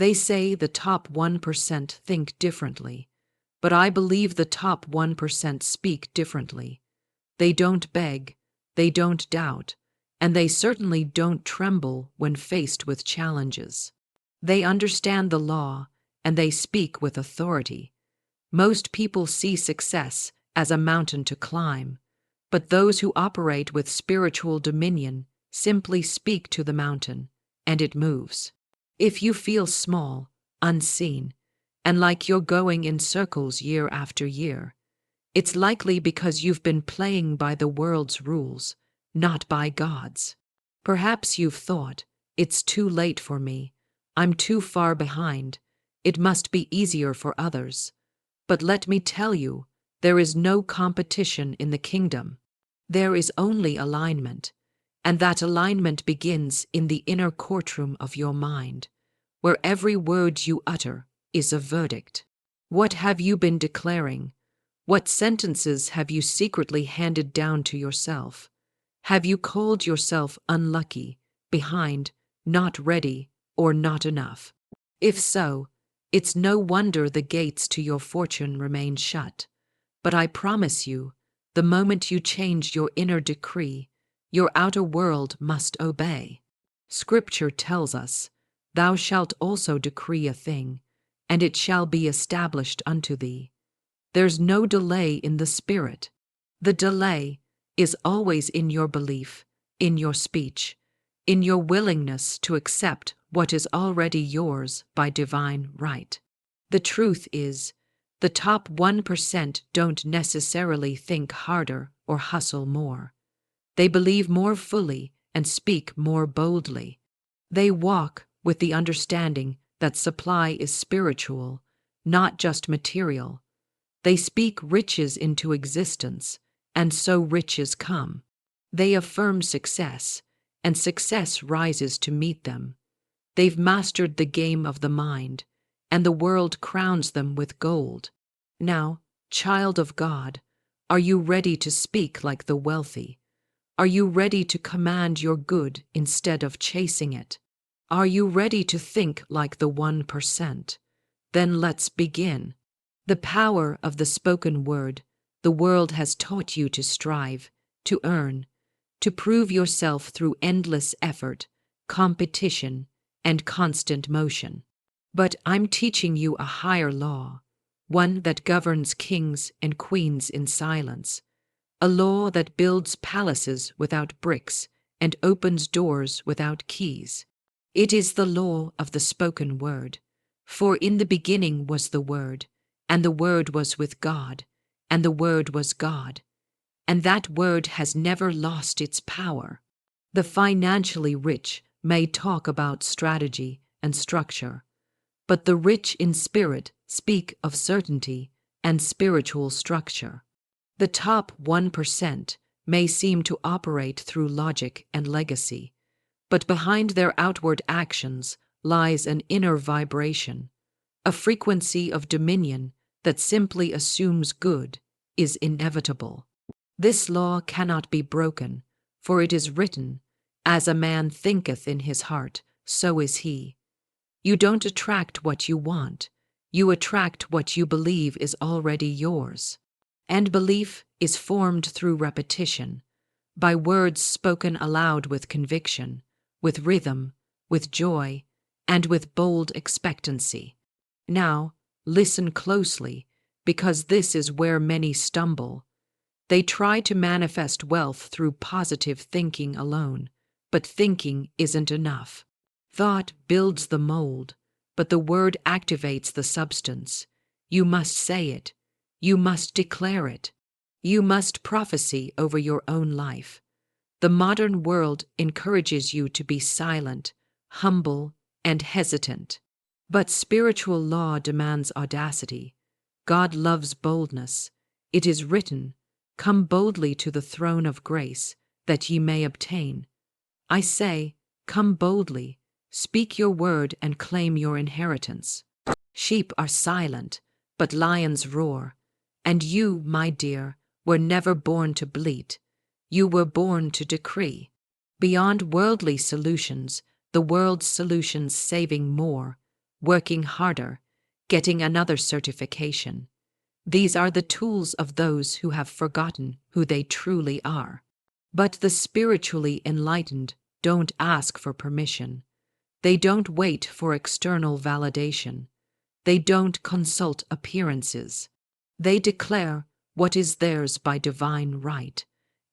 They say the top 1% think differently, but I believe the top 1% speak differently. They don't beg, they don't doubt, and they certainly don't tremble when faced with challenges. They understand the law, and they speak with authority. Most people see success as a mountain to climb, but those who operate with spiritual dominion simply speak to the mountain, and it moves. If you feel small, unseen, and like you're going in circles year after year, it's likely because you've been playing by the world's rules, not by God's. Perhaps you've thought, it's too late for me, I'm too far behind, it must be easier for others. But let me tell you, there is no competition in the kingdom. There is only alignment, and that alignment begins in the inner courtroom of your mind, where every word you utter is a verdict. What have you been declaring? What sentences have you secretly handed down to yourself? Have you called yourself unlucky, behind, not ready, or not enough? If so, it's no wonder the gates to your fortune remain shut. But I promise you, the moment you change your inner decree, your outer world must obey. Scripture tells us, "Thou shalt also decree a thing, and it shall be established unto thee." There's no delay in the Spirit. The delay is always in your belief, in your speech, in your willingness to accept what is already yours by divine right. The truth is, the top 1% don't necessarily think harder or hustle more. They believe more fully and speak more boldly. They walk with the understanding that supply is spiritual, not just material. They speak riches into existence, and so riches come. They affirm success, and success rises to meet them. They've mastered the game of the mind, and the world crowns them with gold. Now, child of God, are you ready to speak like the wealthy? Are you ready to command your good instead of chasing it? Are you ready to think like the 1%? Then let's begin. The power of the spoken word, the world has taught you to strive, to earn, to prove yourself through endless effort, competition, and constant motion. But I'm teaching you a higher law, one that governs kings and queens in silence, a law that builds palaces without bricks and opens doors without keys. It is the law of the spoken word. For in the beginning was the Word, and the Word was with God, and the Word was God. And that Word has never lost its power. The financially rich may talk about strategy and structure, but the rich in spirit speak of certainty and spiritual structure. The top 1% may seem to operate through logic and legacy, but behind their outward actions lies an inner vibration, a frequency of dominion that simply assumes good is inevitable. This law cannot be broken, for it is written, "As a man thinketh in his heart, so is he." You don't attract what you want, you attract what you believe is already yours. And belief is formed through repetition, by words spoken aloud with conviction, with rhythm, with joy, and with bold expectancy. Now, listen closely, because this is where many stumble. They try to manifest wealth through positive thinking alone, but thinking isn't enough. Thought builds the mold, but the word activates the substance. You must say it. You must declare it. You must prophesy over your own life. The modern world encourages you to be silent, humble, and hesitant. But spiritual law demands audacity. God loves boldness. It is written, "Come boldly to the throne of grace, that ye may obtain." I say, come boldly, speak your word and claim your inheritance. Sheep are silent, but lions roar. And you, my dear, were never born to bleat. You were born to decree. Beyond worldly solutions, the world's solutions saving more, working harder, getting another certification. These are the tools of those who have forgotten who they truly are. But the spiritually enlightened don't ask for permission. They don't wait for external validation. They don't consult appearances. They declare what is theirs by divine right,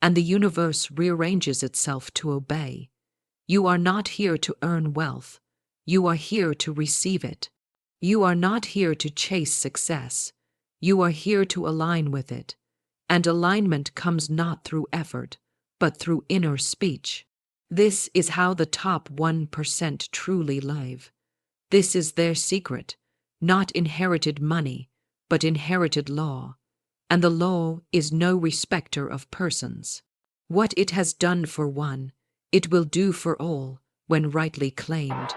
and the universe rearranges itself to obey. You are not here to earn wealth. You are here to receive it. You are not here to chase success. You are here to align with it. And alignment comes not through effort, but through inner speech. This is how the top 1% truly live. This is their secret, not inherited money, but inherited law. And the law is no respecter of persons. What it has done for one, it will do for all, when rightly claimed.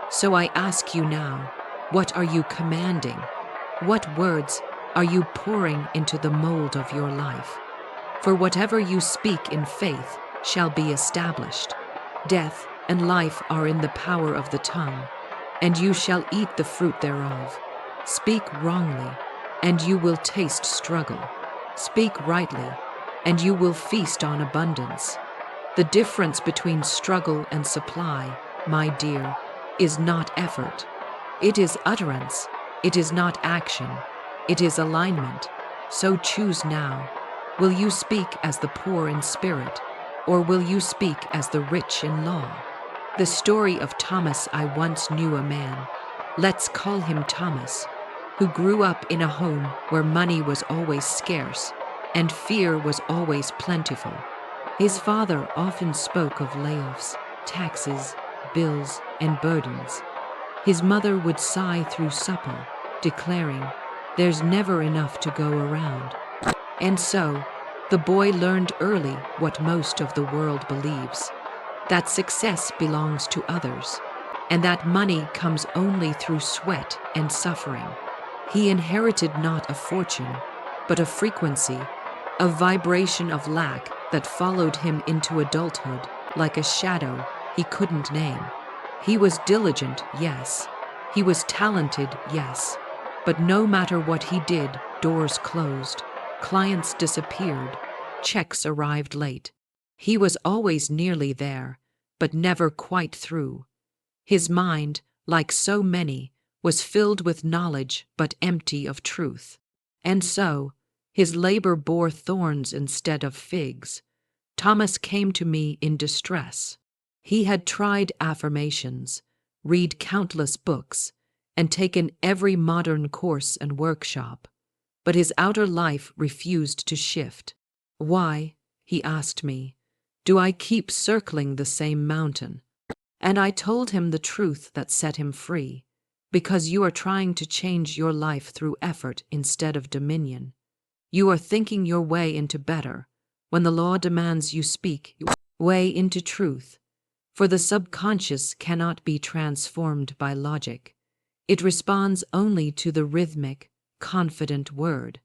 So I ask you now, what are you commanding? What words are you pouring into the mold of your life? For whatever you speak in faith shall be established. Death and life are in the power of the tongue, and you shall eat the fruit thereof. Speak wrongly, and you will taste struggle. Speak rightly, and you will feast on abundance. The difference between struggle and supply, my dear, is not effort. It is utterance. It is not action. It is alignment. So choose now. Will you speak as the poor in spirit, or will you speak as the rich in law? The story of Thomas. I once knew a man, let's call him Thomas, who grew up in a home where money was always scarce and fear was always plentiful. His father often spoke of layoffs, taxes, bills, and burdens. His mother would sigh through supper, declaring, "There's never enough to go around." And so, the boy learned early what most of the world believes, that success belongs to others, and that money comes only through sweat and suffering. He inherited not a fortune, but a frequency, a vibration of lack that followed him into adulthood like a shadow he couldn't name. He was diligent, yes. He was talented, yes. But no matter what he did, doors closed, clients disappeared, checks arrived late. He was always nearly there, but never quite through. His mind, like so many, was filled with knowledge but empty of truth. And so, his labor bore thorns instead of figs. Thomas came to me in distress. He had tried affirmations, read countless books, and taken every modern course and workshop, but his outer life refused to shift. Why, he asked me, do I keep circling the same mountain? And I told him the truth that set him free, because you are trying to change your life through effort instead of dominion. You are thinking your way into better, when the law demands you speak your way into truth. For the subconscious cannot be transformed by logic. It responds only to the rhythmic, confident word.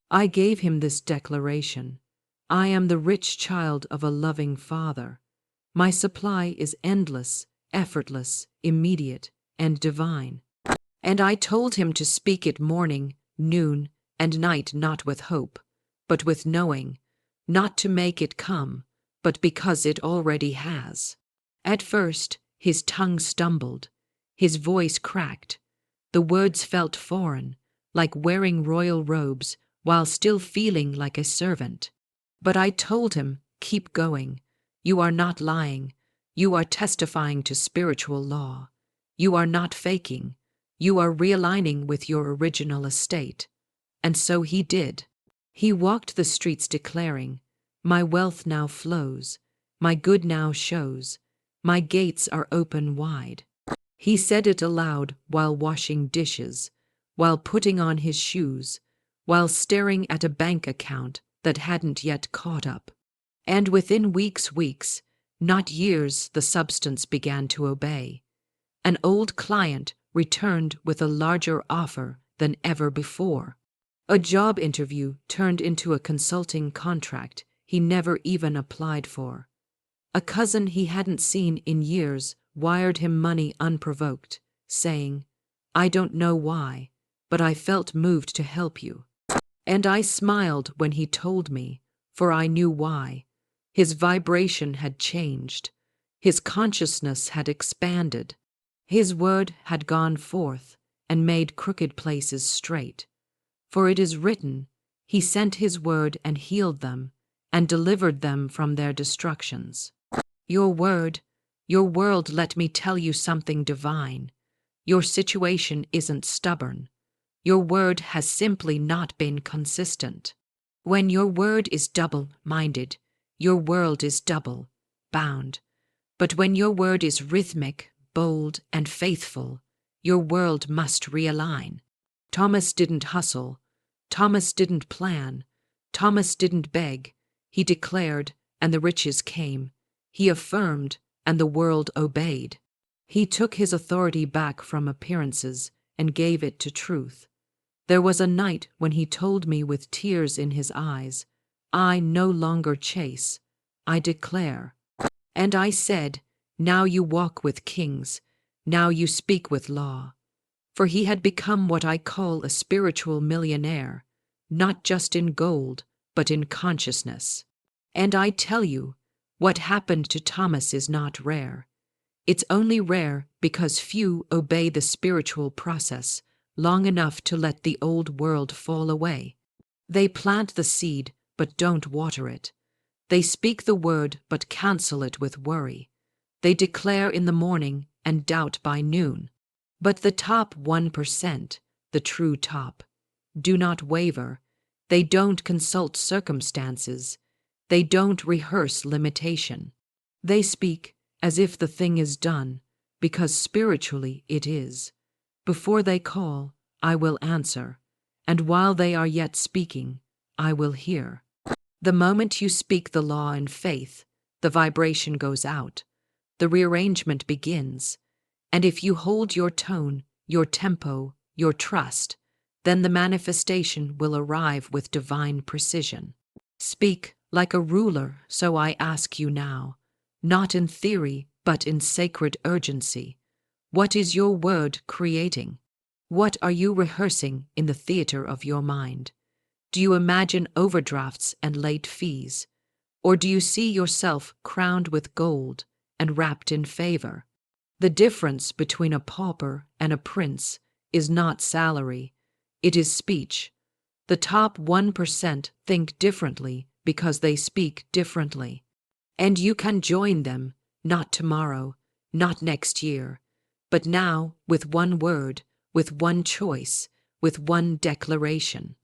I gave him this declaration. I am the rich child of a loving Father. My supply is endless, effortless, immediate, and divine. And I told him to speak it morning, noon, and night, not with hope, but with knowing, not to make it come, but because it already has. At first, his tongue stumbled, his voice cracked. The words felt foreign, like wearing royal robes while still feeling like a servant. But I told him, keep going. You are not lying. You are testifying to spiritual law. You are not faking. You are realigning with your original estate. And so he did. He walked the streets declaring, my wealth now flows, my good now shows, my gates are open wide. He said it aloud while washing dishes, while putting on his shoes, while staring at a bank account that hadn't yet caught up. And within weeks, not years, the substance began to obey. An old client returned with a larger offer than ever before. A job interview turned into a consulting contract he never even applied for. A cousin he hadn't seen in years wired him money unprovoked, saying, I don't know why, but I felt moved to help you. And I smiled when he told me, for I knew why. His vibration had changed. His consciousness had expanded. His word had gone forth and made crooked places straight. For it is written, He sent His word and healed them, and delivered them from their destructions. Your word, your world, let me tell you something divine. Your situation isn't stubborn. Your word has simply not been consistent. When your word is double-minded, your world is double-bound. But when your word is rhythmic, bold, and faithful, your world must realign. Thomas didn't hustle. Thomas didn't plan. Thomas didn't beg. He declared, and the riches came. He affirmed, and the world obeyed. He took his authority back from appearances and gave it to truth. There was a night when he told me with tears in his eyes, I no longer chase, I declare. And I said, now you walk with kings, now you speak with law. For he had become what I call a spiritual millionaire, not just in gold, but in consciousness. And I tell you, what happened to Thomas is not rare. It's only rare because few obey the spiritual process long enough to let the old world fall away. They plant the seed, but don't water it. They speak the word, but cancel it with worry. They declare in the morning and doubt by noon. But the top 1%, the true top, do not waver. They don't consult circumstances. They don't rehearse limitation. They speak as if the thing is done, because spiritually it is. Before they call, I will answer, and while they are yet speaking, I will hear. The moment you speak the law in faith, the vibration goes out, the rearrangement begins, and if you hold your tone, your tempo, your trust, then the manifestation will arrive with divine precision. Speak like a ruler, so I ask you now, not in theory, but in sacred urgency. What is your word creating? What are you rehearsing in the theater of your mind? Do you imagine overdrafts and late fees? Or do you see yourself crowned with gold and wrapped in favor? The difference between a pauper and a prince is not salary, it is speech. The top 1% think differently because they speak differently. And you can join them, not tomorrow, not next year, but now with one word, with one choice, with one declaration.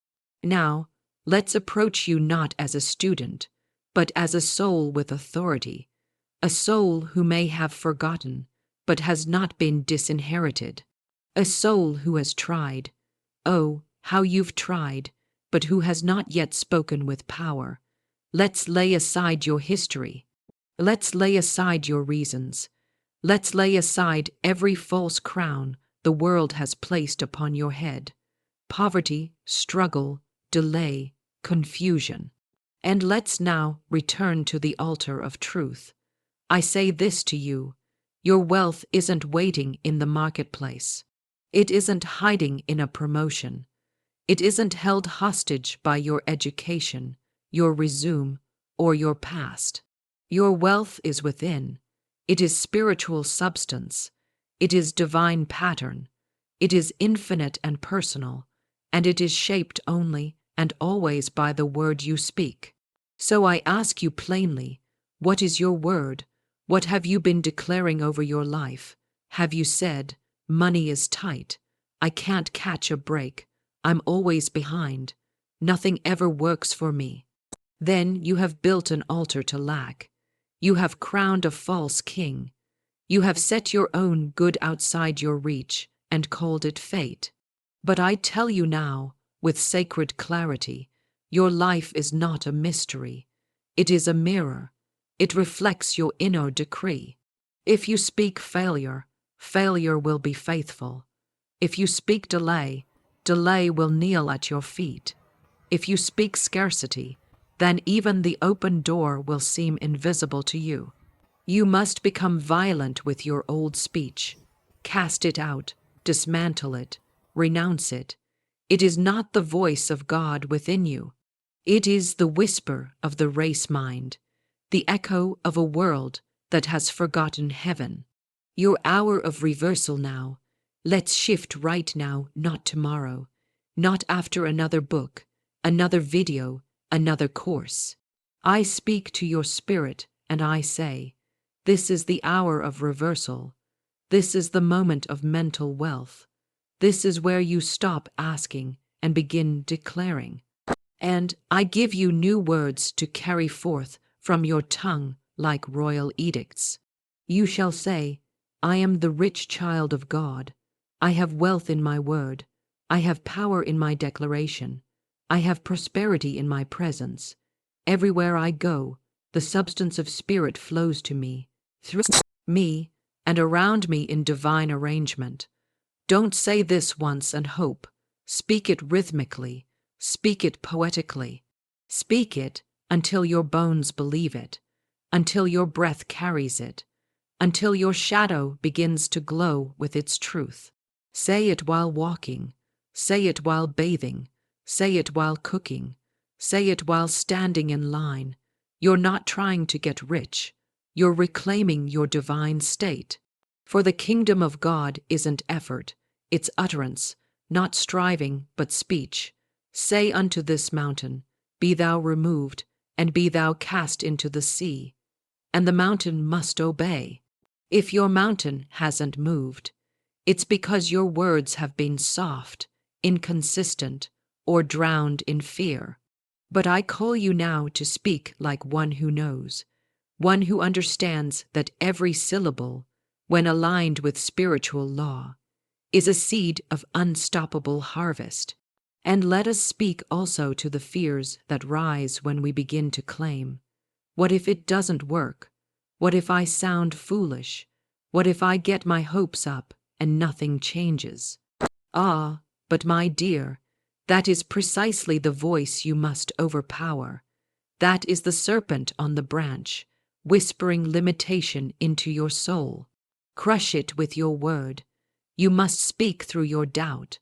Now, let's approach you not as a student, but as a soul with authority, a soul who may have forgotten, but has not been disinherited, a soul who has tried, oh, how you've tried, but who has not yet spoken with power. Let's lay aside your history. Let's lay aside your reasons. Let's lay aside every false crown the world has placed upon your head. Poverty, struggle, delay, confusion. And let's now return to the altar of truth. I say this to you, your wealth isn't waiting in the marketplace. It isn't hiding in a promotion. It isn't held hostage by your education, your resume, or your past. Your wealth is within. It is spiritual substance. It is divine pattern. It is infinite and personal, and it is shaped only and always by the word you speak. So I ask you plainly, what is your word? What have you been declaring over your life? Have you said, money is tight, I can't catch a break, I'm always behind, nothing ever works for me? Then you have built an altar to lack. You have crowned a false king. You have set your own good outside your reach and called it fate. But I tell you now, with sacred clarity, your life is not a mystery. It is a mirror. It reflects your inner decree. If you speak failure, failure will be faithful. If you speak delay, delay will kneel at your feet. If you speak scarcity, then even the open door will seem invisible to you. You must become violent with your old speech. Cast it out, dismantle it, renounce it. It is not the voice of God within you. It is the whisper of the race mind, the echo of a world that has forgotten heaven. Your hour of reversal now. Let's shift right now, not tomorrow, not after another book, another video, another course. I speak to your spirit and I say, this is the hour of reversal. This is the moment of mental wealth. This is where you stop asking and begin declaring. And I give you new words to carry forth from your tongue like royal edicts. You shall say, I am the rich child of God. I have wealth in my word. I have power in my declaration. I have prosperity in my presence. Everywhere I go, the substance of spirit flows to me, through me, and around me in divine arrangement. Don't say this once and hope. Speak it rhythmically. Speak it poetically. Speak it until your bones believe it, until your breath carries it, until your shadow begins to glow with its truth. Say it while walking. Say it while bathing. Say it while cooking. Say it while standing in line. You're not trying to get rich. You're reclaiming your divine state. For the kingdom of God isn't effort, it's utterance, not striving, but speech. Say unto this mountain, be thou removed, and be thou cast into the sea. And the mountain must obey. If your mountain hasn't moved, it's because your words have been soft, inconsistent, or drowned in fear. But I call you now to speak like one who knows, one who understands that every syllable, when aligned with spiritual law, is a seed of unstoppable harvest. And let us speak also to the fears that rise when we begin to claim. What if it doesn't work? What if I sound foolish? What if I get my hopes up and nothing changes? Ah, but my dear, that is precisely the voice you must overpower. That is the serpent on the branch, whispering limitation into your soul. Crush it with your word. You must speak through your doubt.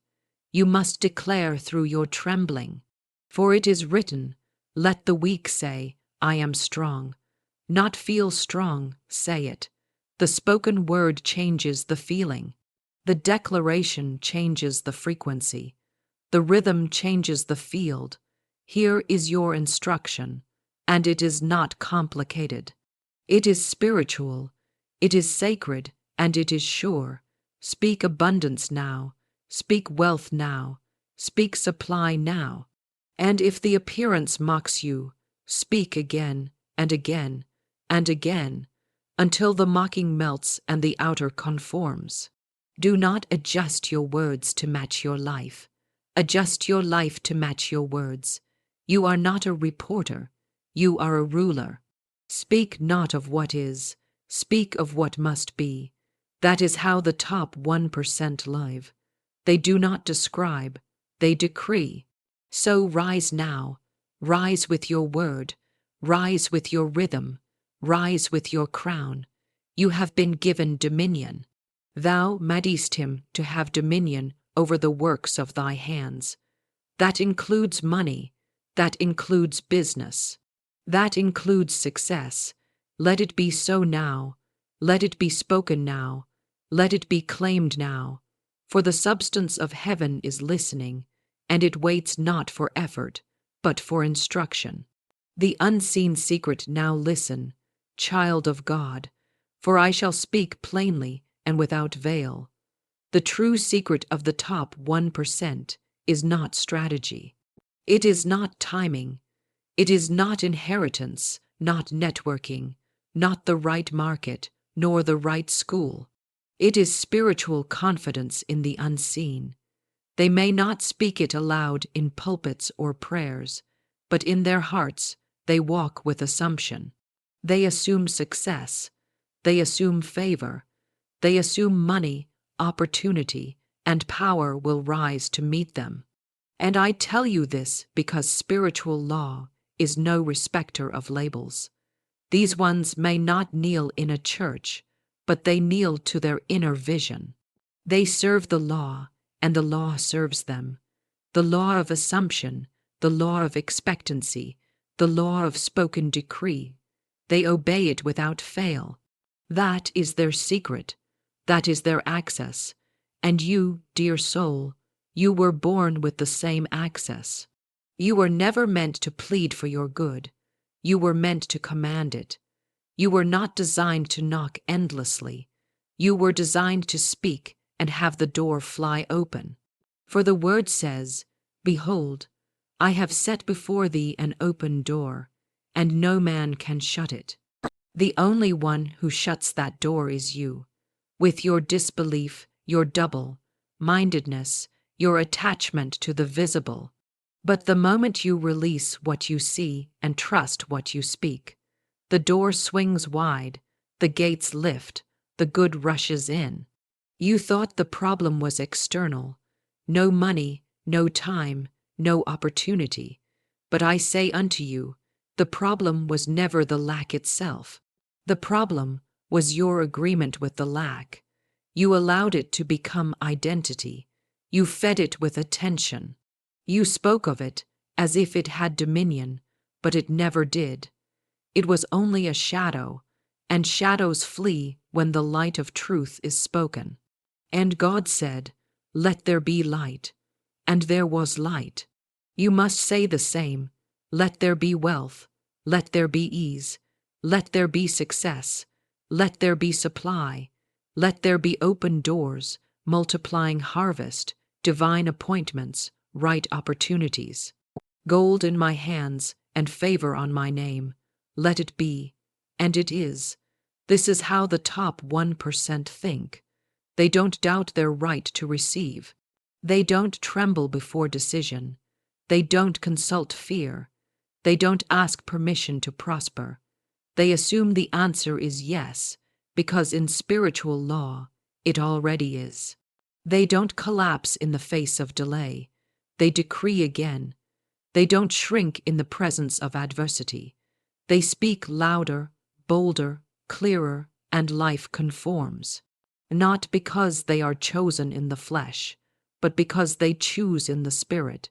You must declare through your trembling. For it is written, let the weak say, I am strong. Not feel strong, say it. The spoken word changes the feeling. The declaration changes the frequency. The rhythm changes the field. Here is your instruction, and it is not complicated. It is spiritual, it is sacred, and it is sure. Speak abundance now. Speak wealth now. Speak supply now. And if the appearance mocks you, speak again and again and again, until the mocking melts and the outer conforms. Do not adjust your words to match your life. Adjust your life to match your words. You are not a reporter. You are a ruler. Speak not of what is. Speak of what must be. That is how the top 1% live. They do not describe, they decree. So rise now, rise with your word, rise with your rhythm, rise with your crown. You have been given dominion. Thou madest him to have dominion over the works of thy hands. That includes money, that includes business, that includes success. Let it be so now, let it be spoken now, let it be claimed now. For the substance of heaven is listening, and it waits not for effort, but for instruction. The unseen secret now listen, child of God, for I shall speak plainly and without veil. The true secret of the top 1% is not strategy. It is not timing. It is not inheritance, not networking, not the right market, nor the right school. It is spiritual confidence in the unseen. They may not speak it aloud in pulpits or prayers, but in their hearts they walk with assumption. They assume success. They assume favor. They assume money, opportunity, and power will rise to meet them. And I tell you this because spiritual law is no respecter of labels. These ones may not kneel in a church, but they kneel to their inner vision. They serve the law, and the law serves them. The law of assumption, the law of expectancy, the law of spoken decree. They obey it without fail. That is their secret. That is their access. And you, dear soul, you were born with the same access. You were never meant to plead for your good. You were meant to command it. You were not designed to knock endlessly. You were designed to speak and have the door fly open. For the word says, "Behold, I have set before thee an open door, and no man can shut it." The only one who shuts that door is you, with your disbelief, your double-mindedness, your attachment to the visible. But the moment you release what you see and trust what you speak, the door swings wide, the gates lift, the good rushes in. You thought the problem was external, no money, no time, no opportunity. But I say unto you, the problem was never the lack itself. The problem was your agreement with the lack. You allowed it to become identity. You fed it with attention. You spoke of it as if it had dominion, but it never did. It was only a shadow, and shadows flee when the light of truth is spoken. And God said, "Let there be light." And there was light. You must say the same. Let there be wealth. Let there be ease. Let there be success. Let there be supply. Let there be open doors, multiplying harvest, divine appointments, right opportunities. Gold in my hands and favor on my name. Let it be. And it is. This is how the top 1% think. They don't doubt their right to receive. They don't tremble before decision. They don't consult fear. They don't ask permission to prosper. They assume the answer is yes, because in spiritual law, it already is. They don't collapse in the face of delay. They decree again. They don't shrink in the presence of adversity. They speak louder, bolder, clearer, and life conforms. Not because they are chosen in the flesh, but because they choose in the spirit.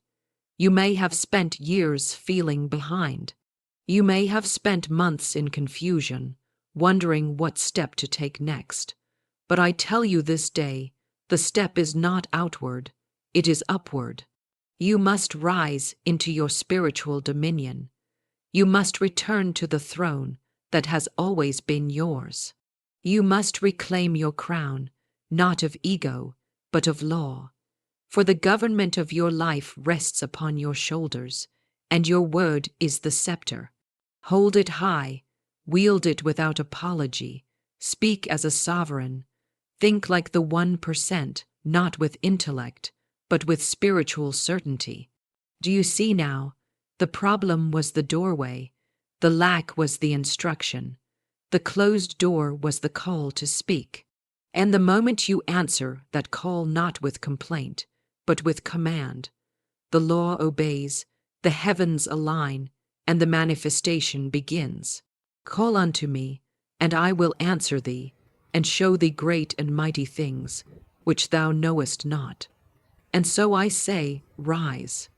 You may have spent years feeling behind. You may have spent months in confusion, wondering what step to take next. But I tell you this day, the step is not outward, it is upward. You must rise into your spiritual dominion. You must return to the throne that has always been yours. You must reclaim your crown, not of ego, but of law. For the government of your life rests upon your shoulders, and your word is the scepter. Hold it high, wield it without apology, speak as a sovereign, think like the 1%, not with intellect, but with spiritual certainty. Do you see now? The problem was the doorway, the lack was the instruction, the closed door was the call to speak. And the moment you answer that call not with complaint, but with command, the law obeys, the heavens align, and the manifestation begins. Call unto me, and I will answer thee, and show thee great and mighty things, which thou knowest not. And so I say, rise.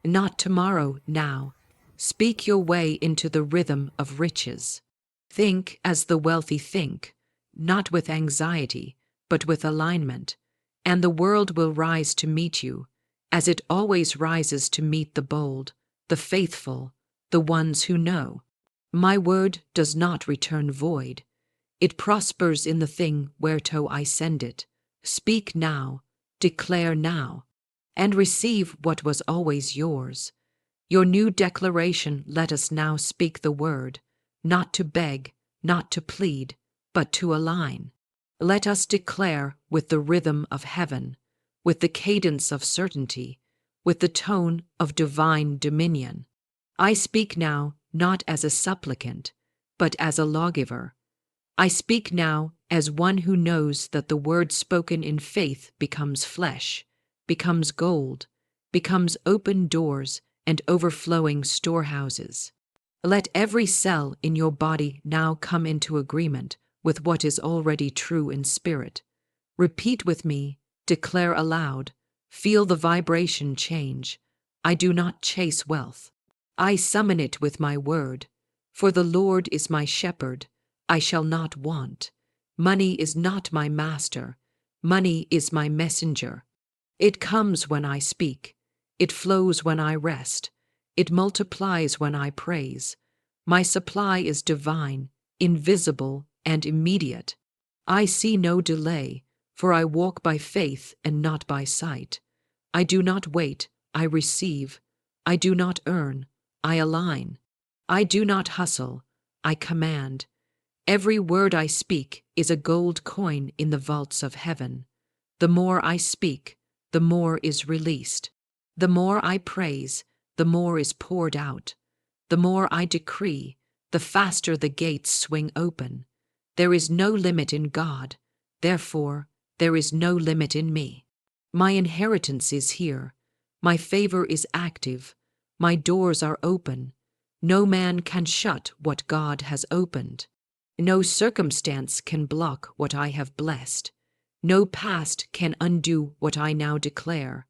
Not tomorrow, now. Speak your way into the rhythm of riches. Think as the wealthy think, not with anxiety, but with alignment, and the world will rise to meet you, as it always rises to meet the bold, the faithful, the ones who know. My word does not return void. It prospers in the thing whereto I send it. Speak now, declare now, and receive what was always yours. Your new declaration, let us now speak the word, not to beg, not to plead, but to align. Let us declare with the rhythm of heaven, with the cadence of certainty, with the tone of divine dominion. I speak now not as a supplicant, but as a lawgiver. I speak now as one who knows that the word spoken in faith becomes flesh, becomes gold, becomes open doors and overflowing storehouses. Let every cell in your body now come into agreement with what is already true in spirit. Repeat with me, Declare aloud. Feel the vibration change. I do not chase wealth. I summon it with my word. For the Lord is my shepherd. I shall not want. Money is not my master. Money is my messenger. It comes when I speak. It flows when I rest. It multiplies when I praise. My supply is divine, invisible, and immediate. I see no delay, for I walk by faith and not by sight. I do not wait, I receive. I do not earn, I align. I do not hustle, I command. Every word I speak is a gold coin in the vaults of heaven. The more I speak, the more is released. The more I praise, the more is poured out. The more I decree, the faster the gates swing open. There is no limit in God, therefore there is no limit in me. My inheritance is here. My favor is active. My doors are open. No man can shut what God has opened. No circumstance can block what I have blessed. No past can undo what I now declare.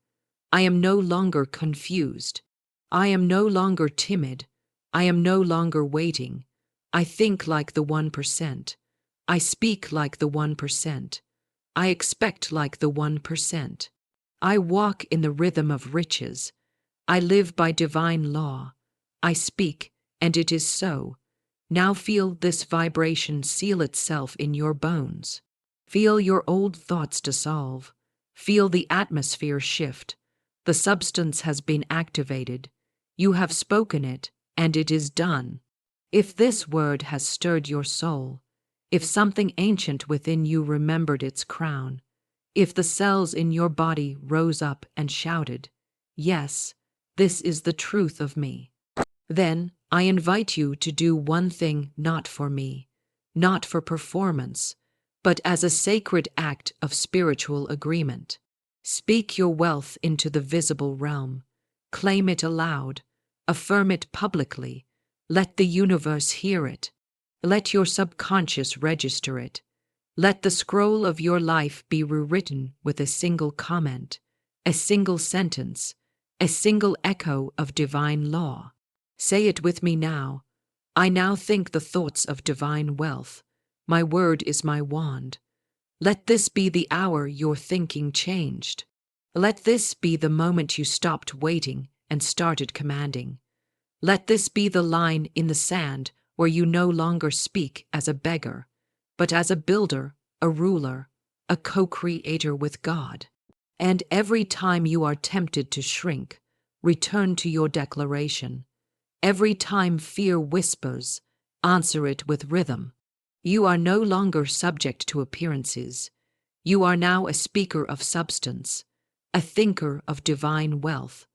I am no longer confused. I am no longer timid. I am no longer waiting. I think like the 1%. I speak like the 1%. I expect like the 1%. I walk in the rhythm of riches. I live by divine law. I speak, and it is so. Now feel this vibration seal itself in your bones. Feel your old thoughts dissolve. Feel the atmosphere shift. The substance has been activated. You have spoken it, and it is done. If this word has stirred your soul, if something ancient within you remembered its crown, if the cells in your body rose up and shouted, "Yes, this is the truth of me," then I invite you to do one thing not for me, not for performance, but as a sacred act of spiritual agreement. Speak your wealth into the visible realm. Claim it aloud. Affirm it publicly. Let the universe hear it. Let your subconscious register it. Let the scroll of your life be rewritten with a single comment, a single sentence, a single echo of divine law. Say it with me now. I now think the thoughts of divine wealth. My word is my wand. Let this be the hour your thinking changed. Let this be the moment you stopped waiting and started commanding. Let this be the line in the sand where you no longer speak as a beggar, but as a builder, a ruler, a co-creator with God. And every time you are tempted to shrink, return to your declaration. Every time fear whispers, answer it with rhythm. You are no longer subject to appearances. You are now a speaker of substance, a thinker of divine wealth,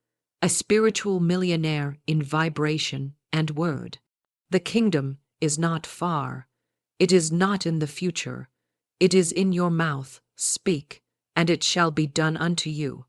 a spiritual millionaire in vibration and word. The kingdom is not far. It is not in the future. It is in your mouth. Speak, and it shall be done unto you.